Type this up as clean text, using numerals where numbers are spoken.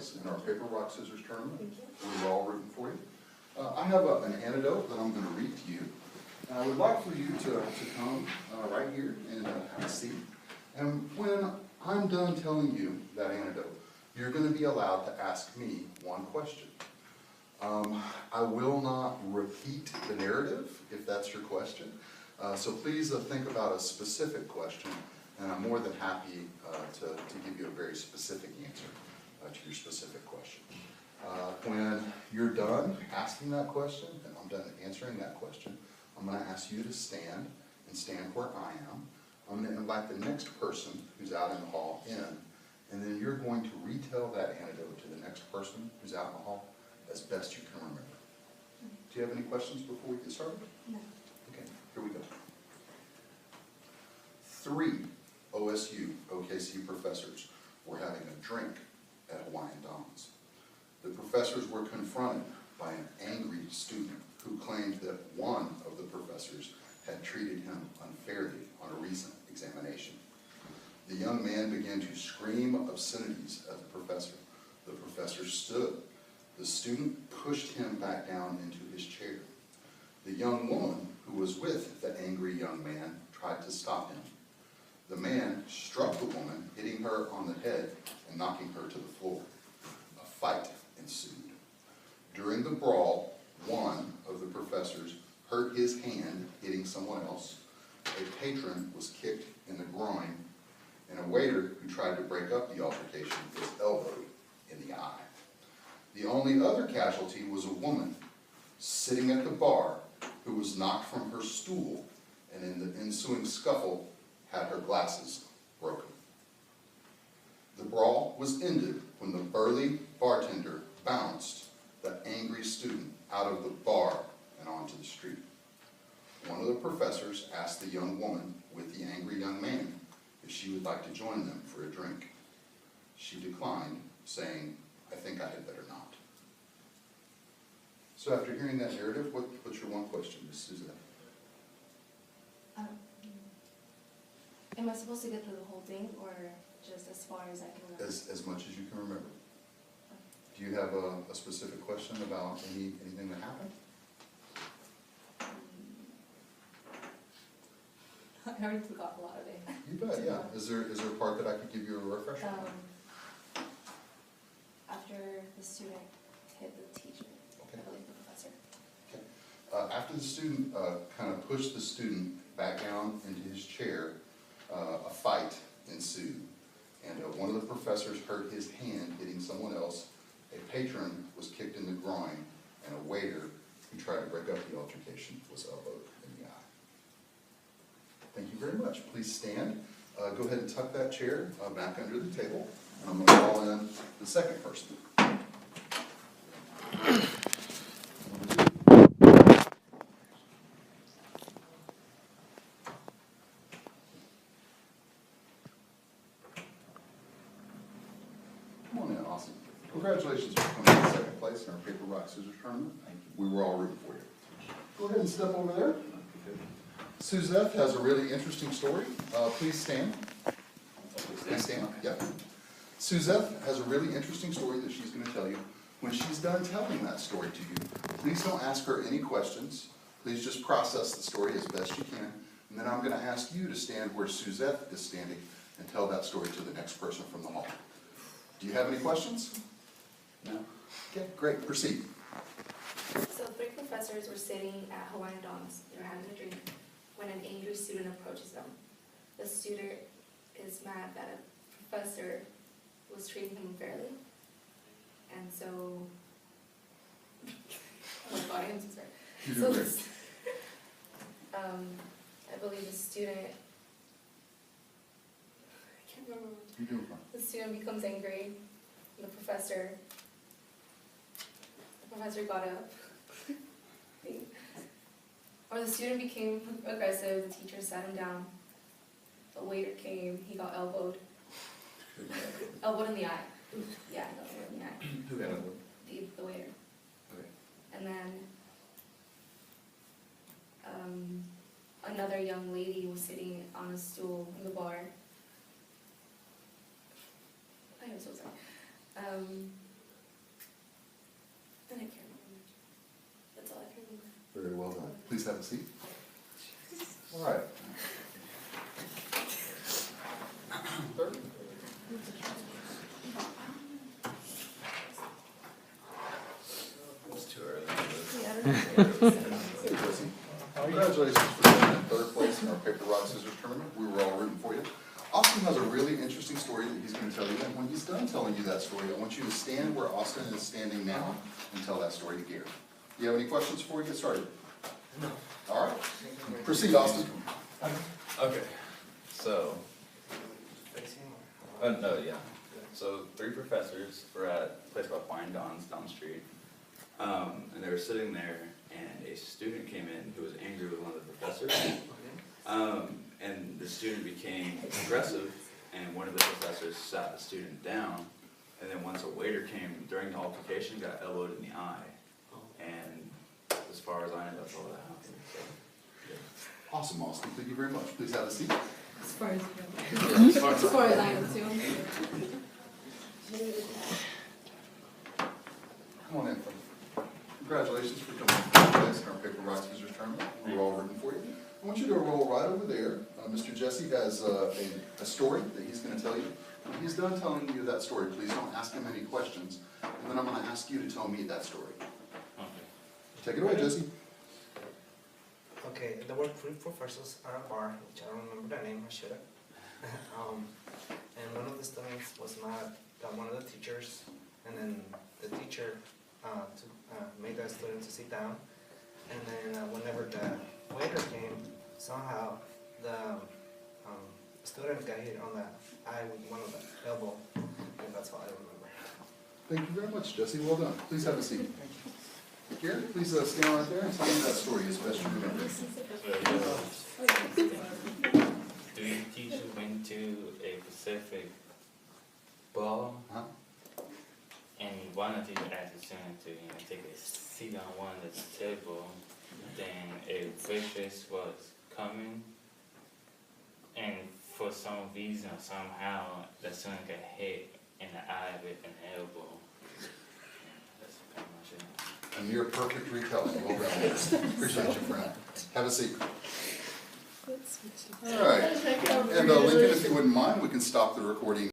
place in our paper, rock, scissors tournament. We were all rooting for you. I have an anecdote that I'm going to read to you. And I would like for you to come right here and have a seat. And when I'm done telling you that anecdote, you're going to be allowed to ask me one question. I will not repeat the narrative if that's your question. So please think about a specific question, and I'm more than happy to give you a very specific answer to your specific question. When you're done asking that question, and I'm done answering that question, I'm going to ask you to stand and stand where I am. I'm going to invite the next person who's out in the hall in, and then you're going to retell that anecdote to the next person who's out in the hall as best you can remember. Do you have any questions before we get started? No. Okay, here we go. 3 OSU OKC professors were having a drink at Hawaiian Don's. The professors were confronted by an angry student who claimed that one of the professors had treated him unfairly on a recent examination. The young man began to scream obscenities at the professor. The professor stood. The student pushed him back down into his chair. The young woman who was with the angry young man tried to stop him. The man struck the woman, hitting her on the head and knocking her to the floor. A fight ensued. During the brawl, one of the professors hurt his hand hitting someone else. A patron was kicked in the groin, and a waiter who tried to break up the altercation was elbowed in the eye. The only other casualty was a woman sitting at the bar who was knocked from her stool, and in the ensuing scuffle had her glasses broken. The brawl was ended when the burly bartender bounced the angry student out of the bar and onto the street. One of the professors asked the young woman with the angry young man if she would like to join them for a drink. She declined, saying, "I think I had better not." So after hearing that narrative, what's your one question, Ms. Suzanne? Am I supposed to get through the whole thing, or just as far as I can remember? As much as you can remember. Do you have a specific question about anything that happened? I already forgot a lot of it. You bet, yeah. Is there a part that I could give you a refresher on? After the student hit the teacher, Okay. I believe the professor. Okay. After the student kind of pushed the student back down into his chair, a fight ensued. And one of the professors hurt his hand hitting someone else. A patron was kicked in the groin, and a waiter who tried to break up the altercation was elbowed in the eye. Thank you very much. Please stand. Go ahead and tuck that chair back under the table. And I'm going to call in the second person. Come on in, Austin. Congratulations for coming in second place in our paper, rock, scissors tournament. We were all rooting for you. Go ahead and step over there. Suzette has a really interesting story. Please stand. Please stand. Yep. Suzette has a really interesting story that she's going to tell you. When she's done telling that story to you, please don't ask her any questions. Please just process the story as best you can. And then I'm going to ask you to stand where Suzette is standing and tell that story to the next person from the hall. Do you have any questions? No? Okay, great. Proceed. So 3 professors were sitting at Hawaiian Don's. They were having a drink when an angry student approaches them. The student is mad that a professor was treating him unfairly. And so, oh my God, I'm so sorry. You're doing So, I believe the student, I can't remember. You're doing fine. The student becomes angry. The professor got up. Or the student became aggressive. The teacher sat him down. The waiter came. He got elbowed. Elbowed in the eye. Yeah, he got elbowed in the eye. Who got elbowed? The waiter. Okay. And then another young lady was sitting on a stool in the bar. I am so sorry. Please have a seat. All right. Third. It's too early. Hey, Jesse. Congratulations for getting in third place in our paper, rock, scissors tournament. We were all rooting for you. Austin has a really interesting story that he's going to tell you, and when he's done telling you that story, I want you to stand where Austin is standing now and tell that story to Gary. Do you have any questions before we get started? No. All right. Proceed, Austin. Okay, so, no, yeah. So 3 professors were at a place called Wine Don's down the street. And they were sitting there, and a student came in who was angry with one of the professors. And the student became aggressive, and one of the professors sat the student down. And then once a waiter came during the altercation, got elbowed in the eye. And as far as I know, that's all that happened. So, yeah. Awesome, Austin. Thank you very much. Please have a seat. As far as you know. As far as I know too. Come on in, friend. Congratulations for coming to place in our paper, rock, scissors tournament. We were all rooting for you. I want you to roll right over there. Mr. Jesse has a story that he's going to tell you. When he's done telling you that story, please don't ask him any questions. And then I'm going to ask you to tell me that story. Okay. Take it away, Jesse. Okay, there were 3 professors at a bar, which I don't remember the name, I should have. And one of the students was mad at one of the teachers, and then the teacher made that student to sit down. And then whenever the waiter came, somehow the student got hit on the eye with one of the elbow, and that's all I remember. Thank you very much, Jesse. Well done. Please have a seat. Gary, please stand right there and tell me that story as best you remember. Three teachers went to a Pacific ball, Huh? and one of the teachers asked the student to take a seat on one of the table. Then a waitress was coming, and for some reason, somehow, the student got hit in the eye with an elbow. That's pretty much it. A near perfect retelling. Well done. Appreciate you, friend. Have a seat. All right. And Lincoln, if you wouldn't mind, we can stop the recording.